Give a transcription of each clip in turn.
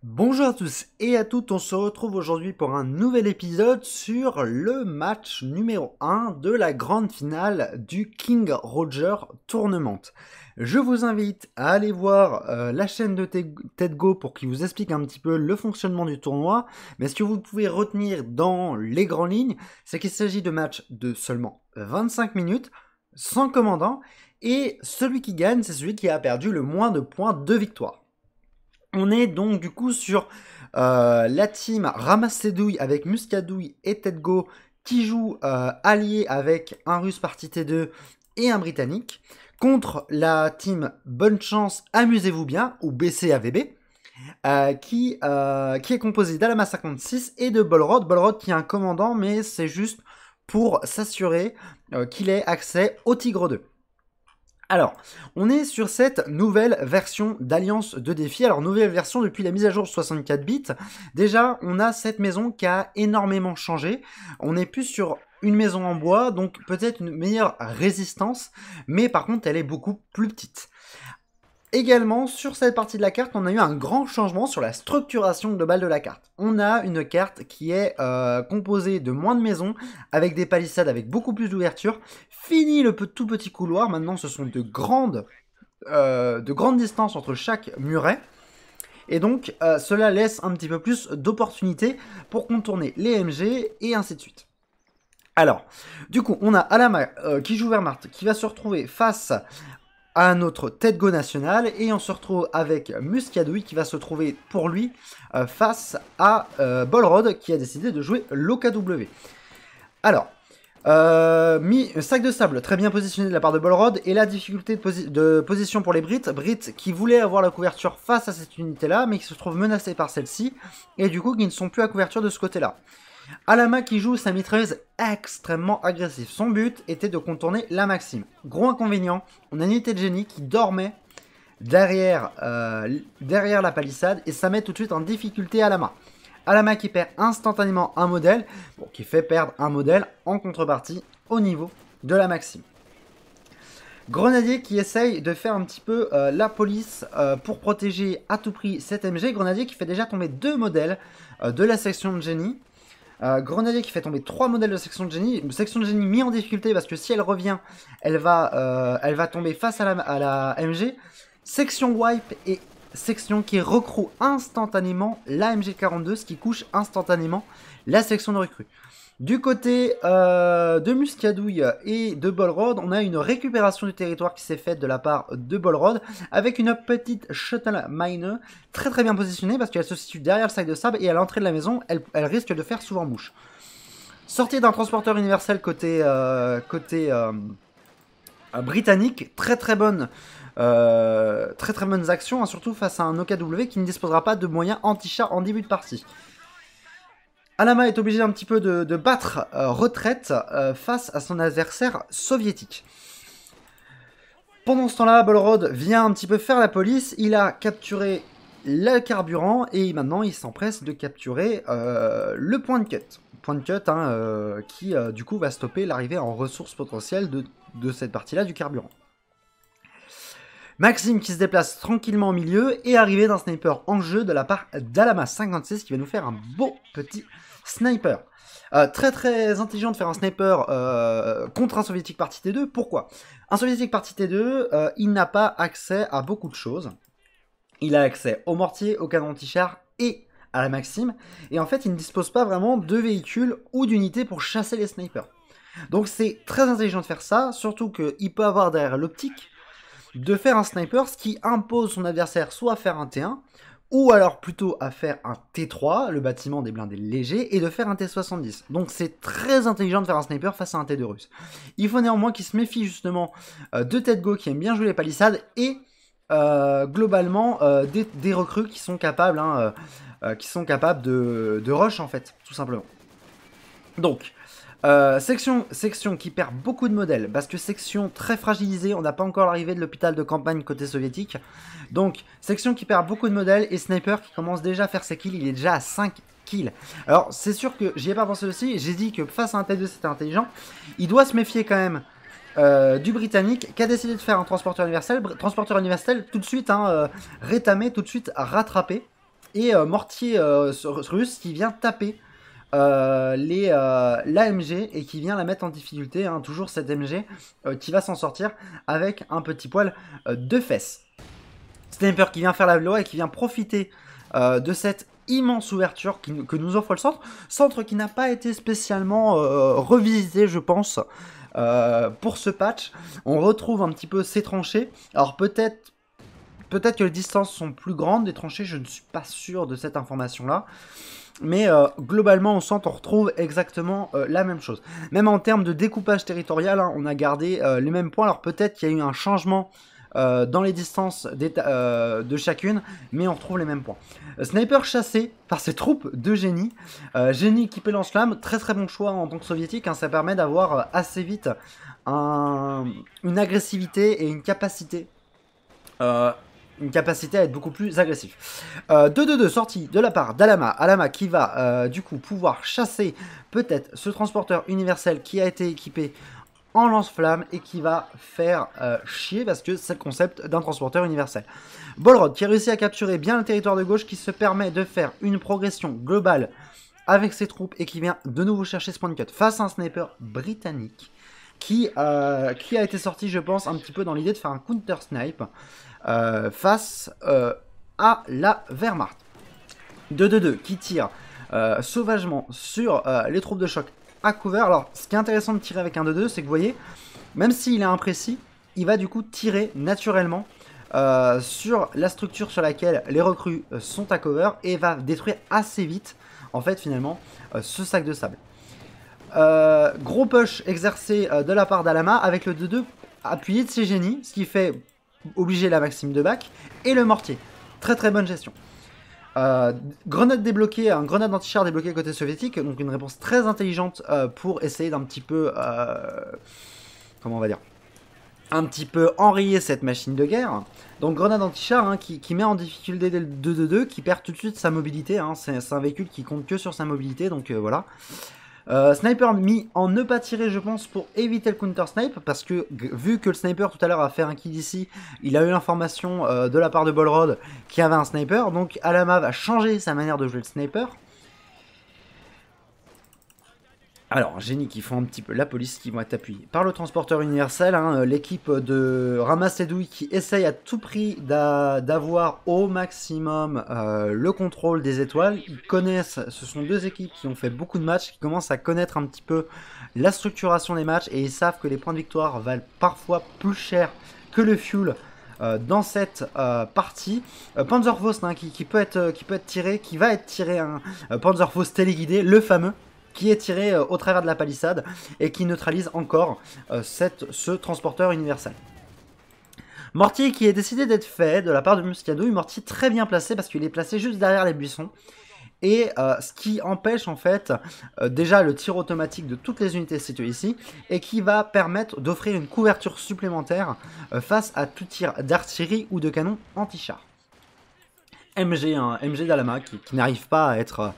Bonjour à tous et à toutes, on se retrouve aujourd'hui pour un nouvel épisode sur le match numéro 1 de la grande finale du King Roger Tournament. Je vous invite à aller voir la chaîne de TEDGO pour qu'il vous explique un petit peu le fonctionnement du tournoi, mais ce que vous pouvez retenir dans les grandes lignes, c'est qu'il s'agit de matchs de seulement 25 minutes, sans commandant, et celui qui gagne, c'est celui qui a perdu le moins de points de victoire. On est donc du coup sur la team Ramasse ses douilles avec Muscadouille et TEDGO qui joue allié avec un russe parti T2 et un britannique contre la team Bonne Chance, Amusez-vous bien ou BCAVB qui est composée d'Alama 56 et de Bolrod. Bolrod qui est un commandant mais c'est juste pour s'assurer qu'il ait accès au Tigre 2. Alors, on est sur cette nouvelle version d'Alliance de défi. Alors, nouvelle version depuis la mise à jour 64 bits. Déjà, on a cette maison qui a énormément changé. On n'est plus sur une maison en bois, donc peut-être une meilleure résistance, mais par contre, elle est beaucoup plus petite. Également, sur cette partie de la carte, on a eu un grand changement sur la structuration globale de la carte. On a une carte qui est composée de moins de maisons, avec des palissades avec beaucoup plus d'ouverture. Fini le tout petit couloir, maintenant ce sont de grandes distances entre chaque muret. Et donc, cela laisse un petit peu plus d'opportunités pour contourner les MG et ainsi de suite. Alors, du coup, on a Alama qui joue Wehrmacht, qui va se retrouver face à notre TEDGO national, et on se retrouve avec Muscadouille qui va se trouver pour lui face à Bolrod qui a décidé de jouer l'OKW. Alors, sac de sable très bien positionné de la part de Bolrod, et la difficulté de position pour les Brits qui voulaient avoir la couverture face à cette unité là mais qui se trouvent menacés par celle-ci et du coup qui ne sont plus à couverture de ce côté là. Alama qui joue sa mitrailleuse extrêmement agressive. Son but était de contourner la Maxime. Gros inconvénient, on a une unité de génie qui dormait derrière la palissade et ça met tout de suite en difficulté Alama. Alama qui perd instantanément un modèle, qui fait perdre un modèle en contrepartie au niveau de la Maxime. Grenadier qui essaye de faire un petit peu la police pour protéger à tout prix cette MG. Grenadier qui fait déjà tomber 2 modèles de la section de génie. Grenadier qui fait tomber 3 modèles de section de génie mis en difficulté parce que si elle revient, elle va tomber face à la MG. Section wipe et section qui recrue instantanément la MG42, ce qui couche instantanément la section de recrue. Du côté de Muscadouille et de Bolrod, on a une récupération du territoire qui s'est faite de la part de Bolrod avec une petite shuttle miner très très bien positionnée parce qu'elle se situe derrière le sac de sable et à l'entrée de la maison, elle risque de faire souvent mouche. Sortie d'un transporteur universel côté britannique, très très bonnes actions, hein, surtout face à un OKW qui ne disposera pas de moyens anti-char en début de partie. Alama est obligé un petit peu de battre retraite face à son adversaire soviétique. Pendant ce temps-là, Bolrod vient un petit peu faire la police. Il a capturé le carburant et maintenant il s'empresse de capturer le point de cut. Point de cut qui du coup va stopper l'arrivée en ressources potentielles de cette partie-là du carburant. Maxime qui se déplace tranquillement au milieu et arrivé d'un sniper en jeu de la part d'Alama 56 qui va nous faire un beau petit sniper. Très très intelligent de faire un sniper contre un soviétique parti T2. Pourquoi? Un soviétique parti T2, il n'a pas accès à beaucoup de choses. Il a accès au mortier, au canon anti-char et à la Maxime. Et en fait, il ne dispose pas vraiment de véhicules ou d'unités pour chasser les snipers. Donc c'est très intelligent de faire ça, surtout qu'il peut avoir derrière l'optique de faire un sniper, ce qui impose son adversaire soit à faire un T1, ou alors plutôt à faire un T3, le bâtiment des blindés légers, et de faire un T70. Donc c'est très intelligent de faire un sniper face à un T2 russe. Il faut néanmoins qu'il se méfie justement de TEDGO qui aime bien jouer les palissades, et globalement des recrues qui sont capables, de rush en fait, tout simplement. Donc, section qui perd beaucoup de modèles, parce que section très fragilisée, on n'a pas encore l'arrivée de l'hôpital de campagne côté soviétique. Donc, section qui perd beaucoup de modèles, et Sniper qui commence déjà à faire ses kills, il est déjà à 5 kills. Alors, c'est sûr que j'y ai pas pensé aussi, j'ai dit que face à un T2 c'était intelligent, il doit se méfier quand même du Britannique, qui a décidé de faire un transporteur universel tout de suite, rétamé, tout de suite rattrapé. et Mortier russe qui vient taper l'AMG et qui vient la mettre en difficulté, hein, toujours cette MG qui va s'en sortir avec un petit poil de fesses. Sniper qui vient faire la loi et qui vient profiter de cette immense ouverture que nous offre le centre qui n'a pas été spécialement revisité, je pense, pour ce patch. On retrouve un petit peu ces tranchées. Alors peut-être que les distances sont plus grandes des tranchées, je ne suis pas sûr de cette information-là. Mais globalement, au centre, on retrouve exactement la même chose. Même en termes de découpage territorial, hein, on a gardé les mêmes points. Alors peut-être qu'il y a eu un changement dans les distances de chacune, mais on retrouve les mêmes points. Sniper chassé par ses troupes de génie. Génie équipé lance-flamme, très très bon choix en tant que soviétique, hein, ça permet d'avoir assez vite une agressivité et une capacité à être beaucoup plus agressif. 2-2-2 sortie de la part d'Alama. Alama qui va du coup pouvoir chasser peut-être ce transporteur universel qui a été équipé en lance-flamme et qui va faire chier parce que c'est le concept d'un transporteur universel. Bolrod qui a réussi à capturer bien le territoire de gauche, qui se permet de faire une progression globale avec ses troupes et qui vient de nouveau chercher ce point de cut face à un sniper britannique qui a été sorti, je pense, un petit peu dans l'idée de faire un counter-snipe face à la Wehrmacht. 2-2-2 qui tire sauvagement sur les troupes de choc à couvert. Alors, ce qui est intéressant de tirer avec un 2-2, c'est que vous voyez, même s'il est imprécis, il va du coup tirer naturellement sur la structure sur laquelle les recrues sont à cover et va détruire assez vite, en fait, finalement, ce sac de sable. Gros push exercé de la part d'Alama avec le 2-2 appuyé de ses génies, ce qui fait obliger la maxime de bac et le mortier. Très très bonne gestion. Grenade débloquée, un grenade anti-char débloqué côté soviétique, donc une réponse très intelligente pour essayer d'un petit peu, comment on va dire, un petit peu enrayer cette machine de guerre. Donc grenade anti-char hein, qui met en difficulté le 2-2-2, qui perd tout de suite sa mobilité, hein, c'est un véhicule qui compte que sur sa mobilité, donc voilà. Sniper mis en ne pas tirer, je pense, pour éviter le counter-snipe, parce que vu que le sniper tout à l'heure a fait un kill ici, il a eu l'information de la part de Bolrod qu'il y avait un sniper, donc Alama va changer sa manière de jouer le sniper. Alors, génie qui font un petit peu la police, qui vont être appuyés par le transporteur universel, hein, l'équipe de Ramasse les douilles qui essaye à tout prix d'avoir au maximum le contrôle des étoiles. Ils connaissent, ce sont deux équipes qui ont fait beaucoup de matchs, qui commencent à connaître un petit peu la structuration des matchs et ils savent que les points de victoire valent parfois plus cher que le fuel dans cette partie. Panzerfaust hein, qui peut être tiré, qui va être tiré, hein, Panzerfaust téléguidé, le fameux, qui est tiré au travers de la palissade et qui neutralise encore ce transporteur universel. Mortier qui est décidé d'être fait de la part de Muscadouille, mortier très bien placé parce qu'il est placé juste derrière les buissons. Et ce qui empêche en fait déjà le tir automatique de toutes les unités situées ici et qui va permettre d'offrir une couverture supplémentaire face à tout tir d'artillerie ou de canon anti-char. MG, hein, MG d'Alama qui n'arrive pas à être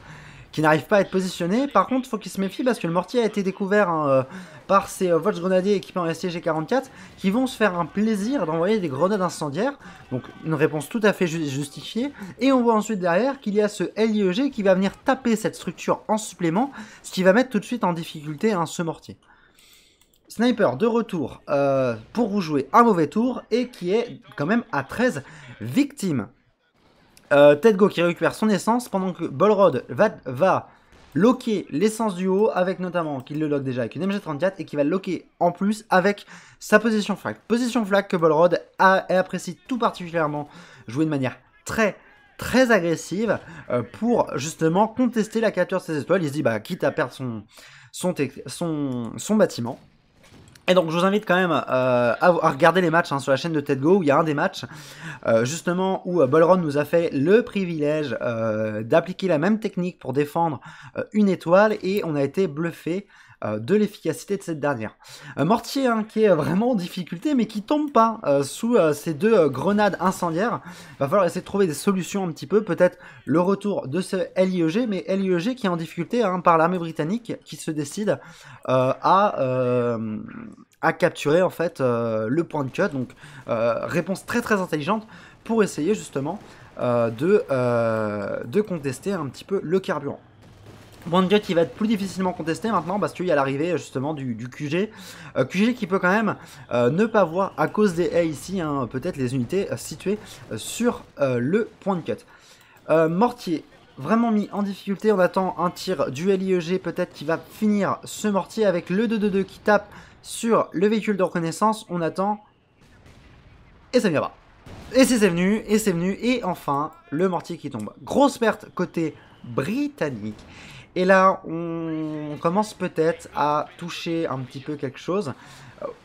positionné. Par contre, il faut qu'il se méfie parce que le mortier a été découvert hein, par ces Volksgrenadiers équipés en STG-44 qui vont se faire un plaisir d'envoyer des grenades incendiaires. Donc une réponse tout à fait justifiée. Et on voit ensuite derrière qu'il y a ce LIEG qui va venir taper cette structure en supplément, ce qui va mettre tout de suite en difficulté hein, ce mortier. Sniper de retour pour vous jouer un mauvais tour et qui est quand même à 13 victimes. Tedgo qui récupère son essence pendant que Bolrod va loquer l'essence du haut avec notamment, qu'il le lock déjà avec une MG34 et qui va le loquer en plus avec sa position flag. Position flag que Bolrod apprécie tout particulièrement jouer de manière très agressive pour justement contester la capture de ses étoiles. Il se dit bah quitte à perdre son bâtiment. Et donc je vous invite quand même à regarder les matchs hein, sur la chaîne de Tedgo où il y a un des matchs justement où Bolrod nous a fait le privilège d'appliquer la même technique pour défendre une étoile et on a été bluffé de l'efficacité de cette dernière. Mortier hein, qui est vraiment en difficulté mais qui tombe pas sous ces deux grenades incendiaires. Va falloir essayer de trouver des solutions un petit peu, peut-être le retour de ce LIEG, mais LIEG qui est en difficulté hein, par l'armée britannique qui se décide à capturer en fait le point de cut. Donc réponse très intelligente pour essayer justement de contester un petit peu le carburant. Point de gut qui va être plus difficilement contesté maintenant parce qu'il y a l'arrivée justement du QG. QG qui peut quand même ne pas voir à cause des haies ici, hein, peut-être les unités situées sur le point de cut. Mortier, vraiment mis en difficulté, on attend un tir du LIEG peut-être qui va finir ce mortier avec le 2-2-2 qui tape sur le véhicule de reconnaissance, on attend et ça ne vient pas. Et c'est venu, et enfin le mortier qui tombe. Grosse perte côté britannique. Et là, on commence peut-être à toucher un petit peu quelque chose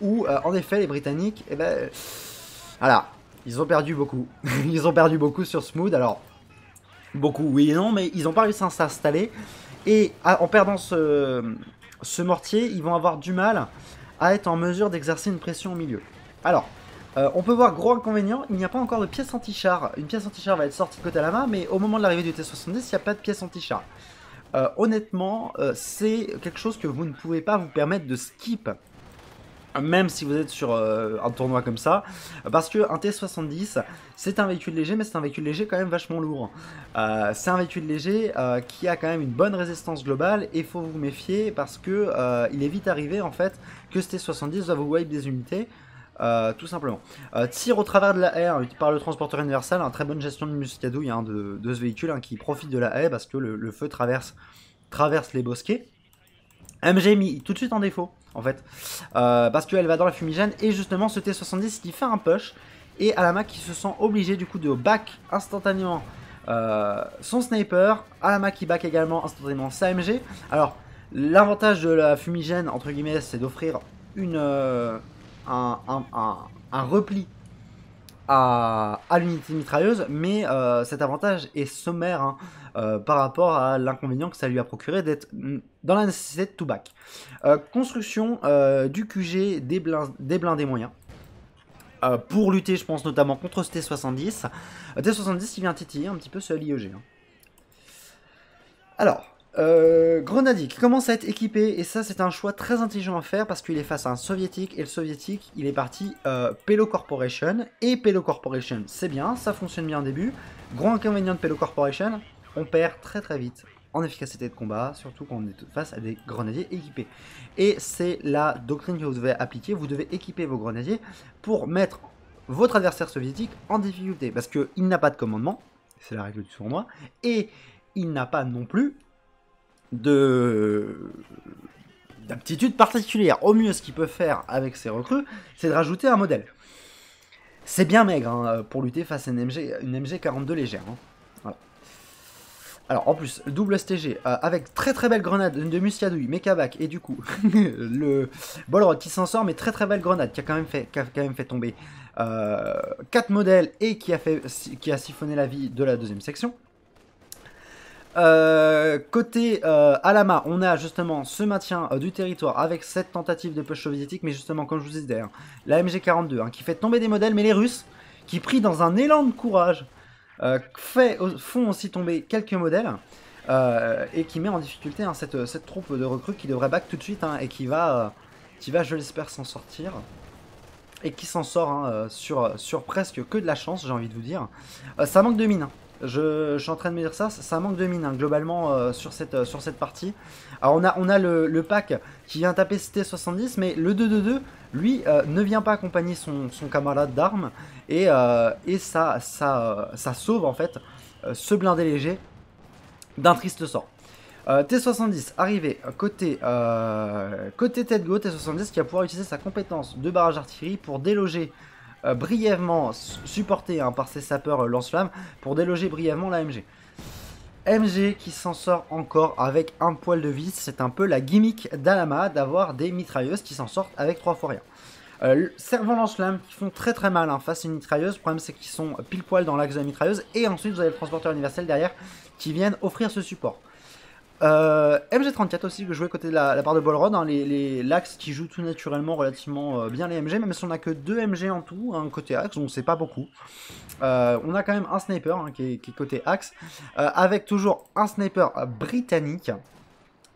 où, en effet, les Britanniques, eh ben, voilà, ils ont perdu beaucoup. Ils ont perdu beaucoup sur Smooth. Alors, beaucoup, oui et non, mais ils n'ont pas réussi à s'installer. Et en perdant ce mortier, ils vont avoir du mal à être en mesure d'exercer une pression au milieu. Alors, on peut voir gros inconvénient, il n'y a pas encore de pièce anti-char. Une pièce anti-char va être sortie de côté à la main, mais au moment de l'arrivée du T-70, il n'y a pas de pièce anti-char. Honnêtement, c'est quelque chose que vous ne pouvez pas vous permettre de skip, même si vous êtes sur un tournoi comme ça, parce qu'un T-70, c'est un véhicule léger, mais c'est un véhicule léger quand même vachement lourd. C'est un véhicule léger qui a quand même une bonne résistance globale, et il faut vous méfier parce que il est vite arrivé en fait que ce T-70 va vous wipe des unités. Tout simplement. Tir au travers de la haie par le transporteur universel, hein, très bonne gestion de muscadouille hein, de ce véhicule hein, qui profite de la haie parce que le feu traverse les bosquets. MG mis tout de suite en défaut en fait parce qu'elle va dans la fumigène et justement ce T-70 qui fait un push et Alama qui se sent obligé du coup de back instantanément son sniper, Alama qui back également instantanément sa MG. Alors l'avantage de la fumigène entre guillemets c'est d'offrir une un repli à l'unité mitrailleuse, mais cet avantage est sommaire hein, par rapport à l'inconvénient que ça lui a procuré d'être dans la nécessité de tout back. Construction du QG des blindés moyens. Pour lutter, je pense notamment contre ce T-70. T-70 qui vient titiller un petit peu ce LIEG. Hein. Alors, Grenadier qui commence à être équipé, et ça c'est un choix très intelligent à faire parce qu'il est face à un soviétique, et le soviétique il est parti Pelo Corporation, et Pelo Corporation c'est bien, ça fonctionne bien au début. Gros inconvénient de Pelo Corporation, on perd très très vite en efficacité de combat, surtout quand on est face à des grenadiers équipés. Et c'est la doctrine que vous devez appliquer, vous devez équiper vos grenadiers pour mettre votre adversaire soviétique en difficulté, parce qu'il n'a pas de commandement, c'est la règle du tournoi, et il n'a pas non plus d'aptitude particulière. Au mieux, ce qu'il peut faire avec ses recrues, c'est de rajouter un modèle. C'est bien maigre hein, pour lutter face à une MG42 légère. Hein. Voilà. Alors, en plus, double STG, avec très très belle grenade de muscadouille, Mekavac, et du coup, le Bolrod qui s'en sort, mais très très belle grenade, qui a quand même fait tomber 4 modèles, et qui a siphonné la vie de la deuxième section. Côté Alama, on a justement ce maintien du territoire avec cette tentative de push soviétique, mais justement, comme je vous disais, hein, la MG42 hein, qui fait tomber des modèles, mais les Russes, qui pris dans un élan de courage, font aussi tomber quelques modèles, et qui met en difficulté hein, cette troupe de recrues qui devrait back tout de suite, hein, et qui va, je l'espère, s'en sortir. Et qui s'en sort hein, sur presque que de la chance, j'ai envie de vous dire. Ça manque de mines. Hein. Je suis en train de me dire ça manque de mine hein, globalement sur cette partie. Alors on a le pack qui vient taper T-70, mais le 2-2-2, lui, ne vient pas accompagner son camarade d'armes, et ça sauve en fait ce blindé léger d'un triste sort. T-70 arrivé côté tête go, T-70 qui va pouvoir utiliser sa compétence de barrage d'artillerie pour déloger brièvement, supporté hein, par ses sapeurs lance-flammes, pour déloger brièvement la MG. MG qui s'en sort encore avec un poil de vis, c'est un peu la gimmick d'Alama d'avoir des mitrailleuses qui s'en sortent avec 3 fois rien. Servant lance-flammes qui font très très mal hein, face à une mitrailleuse, le problème c'est qu'ils sont pile poil dans l'axe de la mitrailleuse, et ensuite vous avez le transporteur universel derrière qui viennent offrir ce support. MG34 aussi que je jouais côté de la part de Bolrod, hein, l'axe qui joue tout naturellement relativement bien les MG, même si on n'a que 2 MG en tout, hein, côté axe, donc c'est pas beaucoup. On a quand même un sniper hein, qui est côté axe, avec toujours un sniper britannique,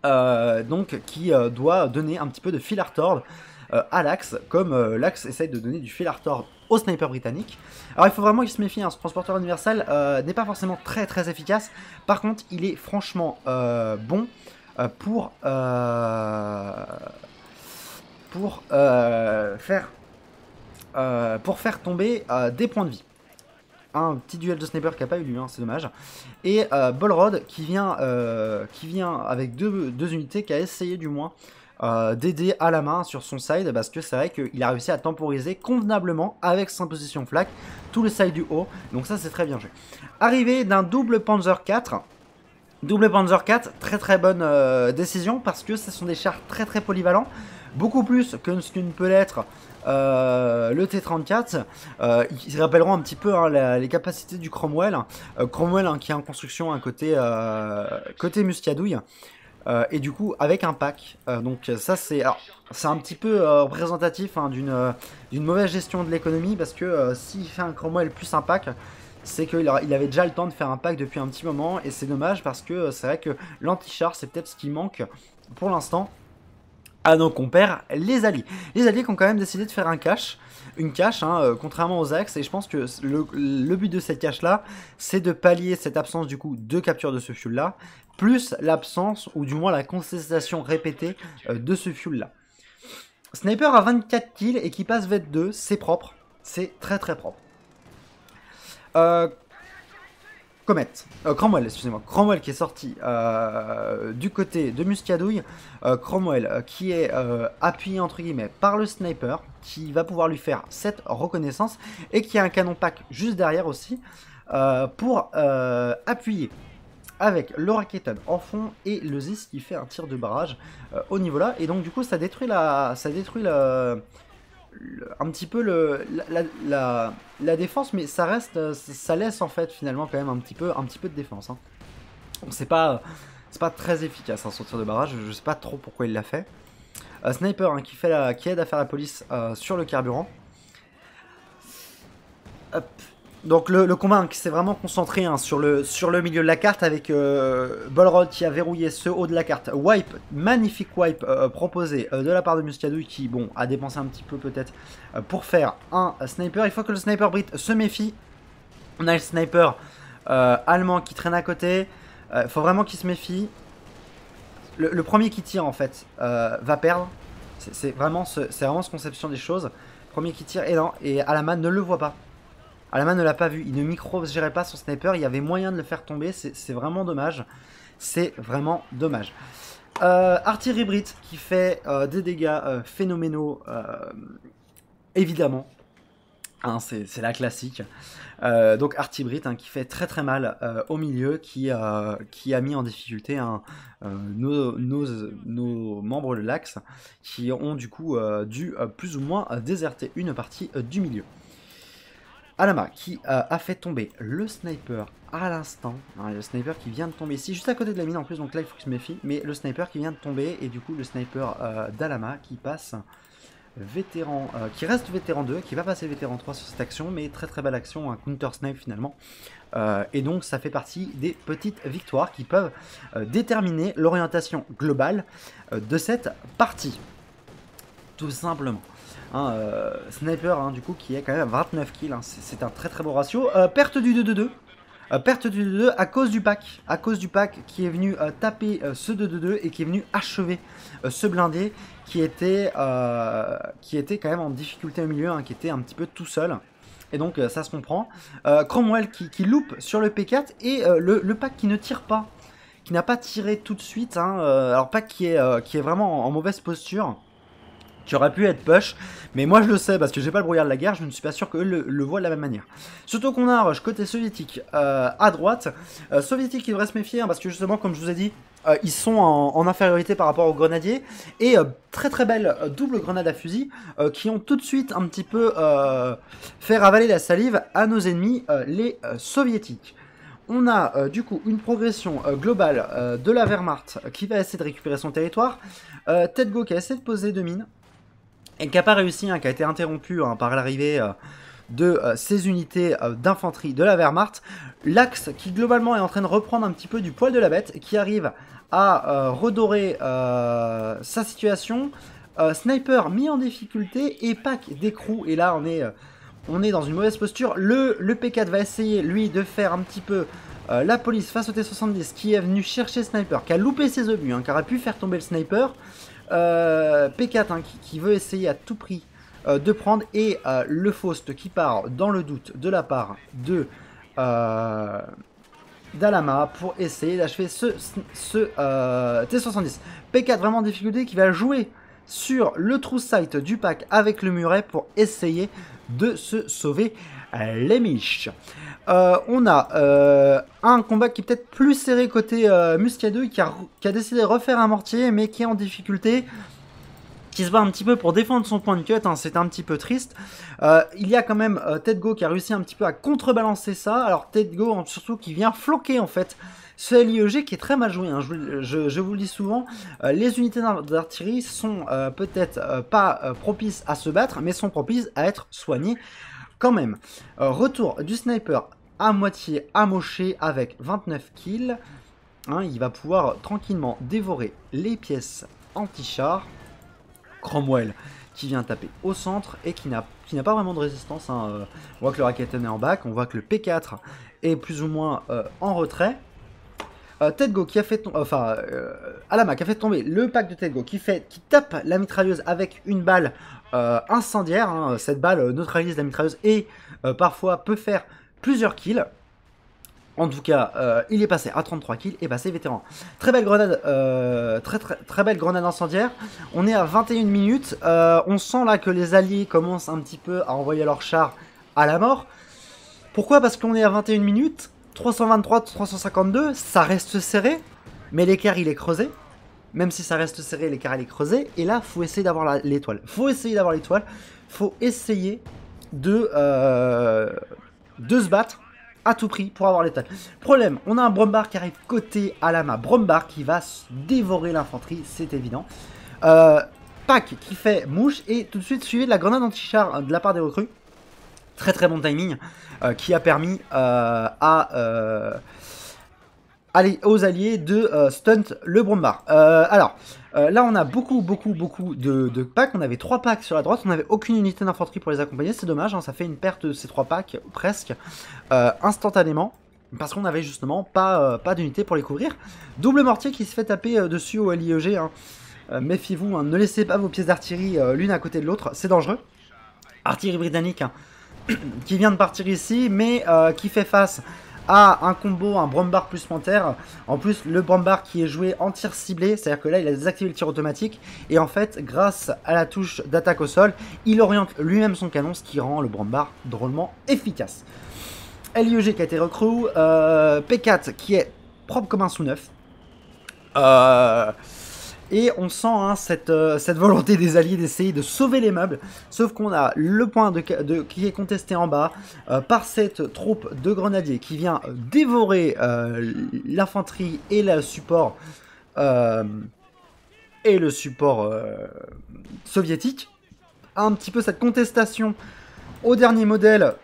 donc qui doit donner un petit peu de fil à retordre à l'Axe, comme l'Axe essaye de donner du fil à retordre au sniper britannique. Alors il faut vraiment qu'il se méfie, hein, ce transporteur universel n'est pas forcément très efficace, par contre il est franchement bon pour faire tomber des points de vie. Un petit duel de sniper qui n'a pas eu lieu, hein, c'est dommage. Et Bolrod qui vient avec deux unités, qui a essayé du moins d'aider à la main sur son side, parce que c'est vrai qu'il a réussi à temporiser convenablement avec sa position flak tout le side du haut, donc ça c'est très bien joué. Arrivé d'un double Panzer 4. Double Panzer 4, très bonne décision, parce que ce sont des chars très polyvalents, beaucoup plus que ce qu'une peut l'être le T-34. Ils rappelleront un petit peu hein, les capacités du Cromwell. Cromwell hein, qui est en construction à côté Muscadouille. Et du coup avec un pack, donc ça c'est un petit peu représentatif hein, d'une mauvaise gestion de l'économie, parce que s'il fait un Cromwell plus un pack, c'est qu'il avait déjà le temps de faire un pack depuis un petit moment, et c'est dommage parce que c'est vrai que l'anti-char c'est peut-être ce qui manque pour l'instant à nos compères les alliés. Les alliés qui ont quand même décidé de faire une cache, hein, contrairement aux axes, et je pense que le but de cette cache là, c'est de pallier cette absence du coup de capture de ce fuel là, plus l'absence ou du moins la contestation répétée de ce fuel là. Sniper a 24 kills et qui passe V2, c'est propre, c'est très propre. Cromwell, excusez-moi. Cromwell qui est sorti du côté de Muscadouille. Cromwell qui est appuyé entre guillemets par le sniper, qui va pouvoir lui faire cette reconnaissance, et qui a un canon pack juste derrière aussi pour appuyer avec le Raketen en fond et le Zis qui fait un tir de barrage au niveau là. Et donc du coup ça détruit un petit peu la défense, mais ça laisse en fait finalement quand même un petit peu de défense. Hein. C'est pas très efficace hein, son tir de barrage, je sais pas trop pourquoi il l'a fait. Sniper hein, qui aide à faire la police sur le carburant. Hop. Donc le combat hein, qui s'est vraiment concentré hein, sur le milieu de la carte, avec Bolrod qui a verrouillé ce haut de la carte. Wipe, magnifique wipe proposé de la part de Muscadouille, qui bon a dépensé un petit peu peut-être pour faire un sniper. Il faut que le sniper brit se méfie. On a le sniper allemand qui traîne à côté. Il faut vraiment qu'il se méfie. Le premier qui tire en fait va perdre. C'est vraiment ce conception des choses. Le premier qui tire, et non, et Alaman ne le voit pas. Alaman ne l'a pas vu, il ne micro-gérait pas son sniper, il y avait moyen de le faire tomber, c'est vraiment dommage. C'est vraiment dommage. Artillerie Brit qui fait des dégâts phénoménaux, évidemment. Hein, c'est la classique. Donc Artillerie Brit hein, qui fait très mal au milieu, qui a mis en difficulté hein, nos membres de l'Axe, qui ont du coup dû plus ou moins déserter une partie du milieu. Alama qui a fait tomber le sniper à l'instant, hein, le sniper qui vient de tomber ici, juste à côté de la mine en plus, donc là il faut qu'il se méfie, mais le sniper qui vient de tomber, et du coup le sniper d'Alama qui passe vétéran, qui reste vétéran 2, qui va passer vétéran 3 sur cette action, mais très belle action, un counter snipe finalement, et donc ça fait partie des petites victoires qui peuvent déterminer l'orientation globale de cette partie, tout simplement. Hein, sniper hein, du coup qui est quand même à 29 kills, hein, c'est un très beau ratio. Perte du 2-2-2, perte du 2-2 à cause du pack qui est venu taper ce 2-2-2 et qui est venu achever ce blindé qui était quand même en difficulté au milieu, hein, qui était un petit peu tout seul. Et donc ça se comprend. Cromwell qui loupe sur le P4, et le pack qui ne tire pas, qui n'a pas tiré tout de suite, hein, alors pack qui est vraiment en mauvaise posture, qui aurait pu être push, mais moi je le sais parce que j'ai pas le brouillard de la guerre, je ne suis pas sûr qu'eux le voient de la même manière. Surtout qu'on a un rush côté soviétique à droite, soviétique qui devrait se méfier hein, parce que justement comme je vous ai dit, ils sont en infériorité par rapport aux grenadiers, et très belle double grenade à fusil qui ont tout de suite un petit peu fait ravaler la salive à nos ennemis les soviétiques. On a du coup une progression globale de la Wehrmacht qui va essayer de récupérer son territoire, Tedgo qui a essayé de poser 2 mines, et qui n'a pas réussi, hein, qui a été interrompu hein, par l'arrivée de ces unités d'infanterie de la Wehrmacht. L'Axe qui globalement est en train de reprendre un petit peu du poil de la bête, qui arrive à redorer sa situation. Sniper mis en difficulté et pack d'écrou. Et là, on est dans une mauvaise posture. Le P4 va essayer, lui, de faire un petit peu la police face au T70 qui est venu chercher Sniper, qui a loupé ses obus, hein, qui aurait pu faire tomber le Sniper. P4 hein, qui veut essayer à tout prix de prendre. Et le Faust qui part dans le doute de la part de d'Alama pour essayer d'achever ce T70. P4 vraiment en difficulté qui va jouer sur le true sight du pack avec le muret pour essayer de se sauver les miches. On a un combat qui est peut-être plus serré côté Muscadeux qui a décidé de refaire un mortier mais qui est en difficulté, qui se bat un petit peu pour défendre son point de cut, hein, c'est un petit peu triste. Il y a quand même Tedgo qui a réussi un petit peu à contrebalancer ça. Alors Tedgo surtout qui vient floquer en fait ce LIEG qui est très mal joué, hein. Je vous le dis souvent, les unités d'artillerie sont peut-être pas propices à se battre, mais sont propices à être soignées quand même. Retour du sniper à moitié amoché avec 29 kills. Hein, il va pouvoir tranquillement dévorer les pièces anti-char. Cromwell qui vient taper au centre et qui n'a pas vraiment de résistance. Hein. On voit que le Raketen est en back, on voit que le P4 est plus ou moins en retrait. Tedgo qui a fait Alama qui a fait tomber le pack de Tedgo qui tape la mitrailleuse avec une balle incendiaire. Hein. Cette balle neutralise la mitrailleuse et parfois peut faire plusieurs kills. En tout cas, il est passé à 33 kills et passé vétéran. Très belle grenade, très belle grenade incendiaire. On est à 21 minutes. On sent là que les alliés commencent un petit peu à envoyer leurs chars à la mort. Pourquoi? Parce qu'on est à 21 minutes. 323, 352, ça reste serré, mais l'écart il est creusé. Même si ça reste serré, l'écart il est creusé. Et là, faut essayer d'avoir l'étoile. Faut essayer de se battre à tout prix pour avoir l'étoile. Problème, on a un Brombar qui arrive côté Alama. Brombar qui va dévorer l'infanterie, c'est évident. Pack qui fait mouche et tout de suite suivi de la grenade anti-char de la part des recrues. Très très bon timing qui a permis aux alliés de stunt le Brombar. Alors là on a beaucoup de packs. On avait 3 packs sur la droite, on n'avait aucune unité d'infanterie pour les accompagner. C'est dommage, hein, ça fait une perte de ces 3 packs presque instantanément. Parce qu'on n'avait justement pas d'unité pour les couvrir. Double mortier qui se fait taper dessus au LIEG. Hein. Méfiez-vous, hein, ne laissez pas vos pièces d'artillerie l'une à côté de l'autre, c'est dangereux. Artillerie britannique hein, qui vient de partir ici, mais qui fait face à un combo, un Brombar plus Panther. En plus, le Brombar qui est joué en tir ciblé, c'est-à-dire que là, il a désactivé le tir automatique. Et en fait, grâce à la touche d'attaque au sol, il oriente lui-même son canon, ce qui rend le Brombar drôlement efficace. LIEG qui a été recru, P4 qui est propre comme un sous-neuf. Et on sent hein, cette volonté des alliés d'essayer de sauver les meubles. Sauf qu'on a le point qui est contesté en bas par cette troupe de grenadiers qui vient dévorer l'infanterie et le support soviétique. Un petit peu cette contestation au dernier modèle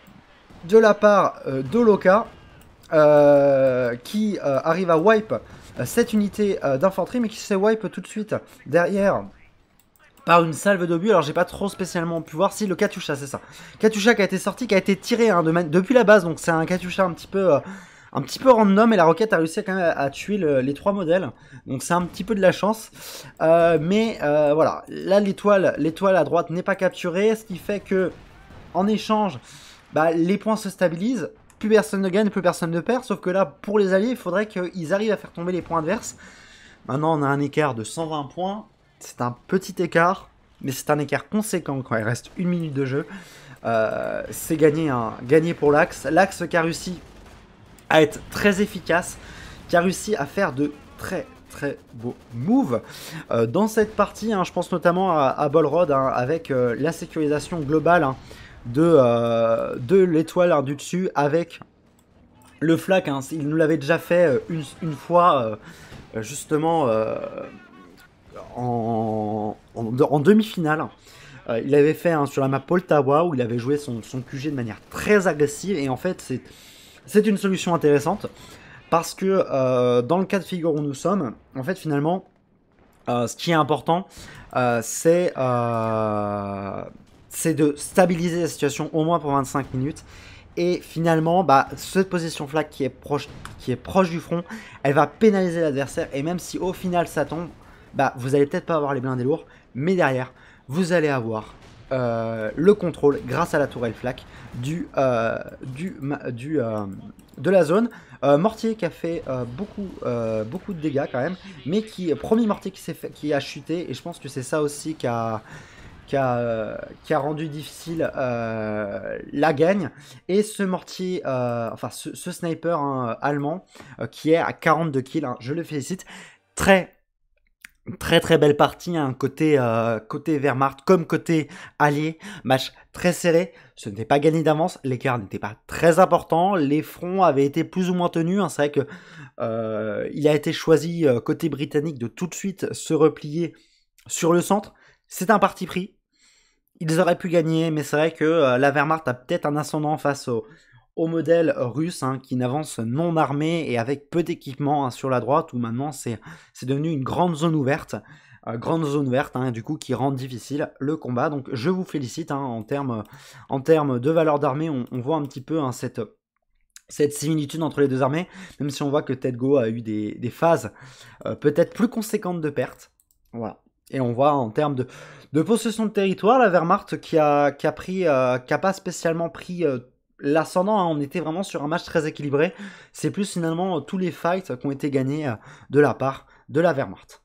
de la part d'Oloka qui arrive à wipe cette unité d'infanterie, mais qui se wipe tout de suite derrière par une salve d'obus. Alors j'ai pas trop spécialement pu voir si le Katyusha, c'est ça. Katyusha qui a été sorti, qui a été tiré hein, depuis la base, donc c'est un Katyusha un petit peu random, et la roquette a réussi quand même à tuer les 3 modèles, donc c'est un petit peu de la chance. Mais voilà, là l'étoile à droite n'est pas capturée, ce qui fait que en échange, bah, les points se stabilisent. Plus personne ne gagne, plus personne ne perd, sauf que là, pour les alliés, il faudrait qu'ils arrivent à faire tomber les points adverses. Maintenant, on a un écart de 120 points. C'est un petit écart, mais c'est un écart conséquent quand il reste 1 minute de jeu. C'est gagné, hein, gagné pour l'Axe. L'Axe qui a réussi à être très efficace, qui a réussi à faire de très beaux moves dans cette partie. Hein, je pense notamment à Bolrod, hein, avec la sécurisation globale, hein, de l'étoile hein, du dessus avec le flak. Hein, il nous l'avait déjà fait une fois justement en demi-finale. Il avait fait hein, sur la map Poltawa où il avait joué son QG de manière très agressive, et en fait c'est une solution intéressante parce que dans le cas de figure où nous sommes, en fait finalement Ce qui est important, c'est de stabiliser la situation au moins pour 25 minutes. Et finalement, bah, cette position flag qui est proche du front, elle va pénaliser l'adversaire. Et même si au final ça tombe, bah, vous allez peut-être pas avoir les blindés lourds, mais derrière, vous allez avoir le contrôle grâce à la tourelle flak de la zone. Mortier qui a fait beaucoup de dégâts quand même, mais premier mortier qui a chuté, et je pense que c'est ça aussi qui a rendu difficile la gagne. Et ce mortier, enfin ce sniper hein, allemand qui est à 42 kills, hein, je le félicite. Très belle partie, hein, côté Wehrmacht comme côté allié, match très serré, ce n'était pas gagné d'avance, l'écart n'était pas très important, les fronts avaient été plus ou moins tenus, hein, c'est vrai que il a été choisi côté britannique de tout de suite se replier sur le centre, c'est un parti pris, ils auraient pu gagner, mais c'est vrai que la Wehrmacht a peut-être un ascendant face au modèle russe hein, qui n'avance non armé et avec peu d'équipement hein, sur la droite, où maintenant c'est devenu une grande zone ouverte, hein, du coup qui rend difficile le combat. Donc je vous félicite hein, en termes de valeur d'armée, on voit un petit peu hein, cette similitude entre les deux armées, même si on voit que TEDGO a eu des phases peut-être plus conséquentes de pertes. Voilà. Et on voit en termes de possession de territoire, la Wehrmacht qui a pas spécialement pris l'ascendant, hein. On était vraiment sur un match très équilibré. C'est plus finalement tous les fights qui ont été gagnés de la part de la Wehrmacht.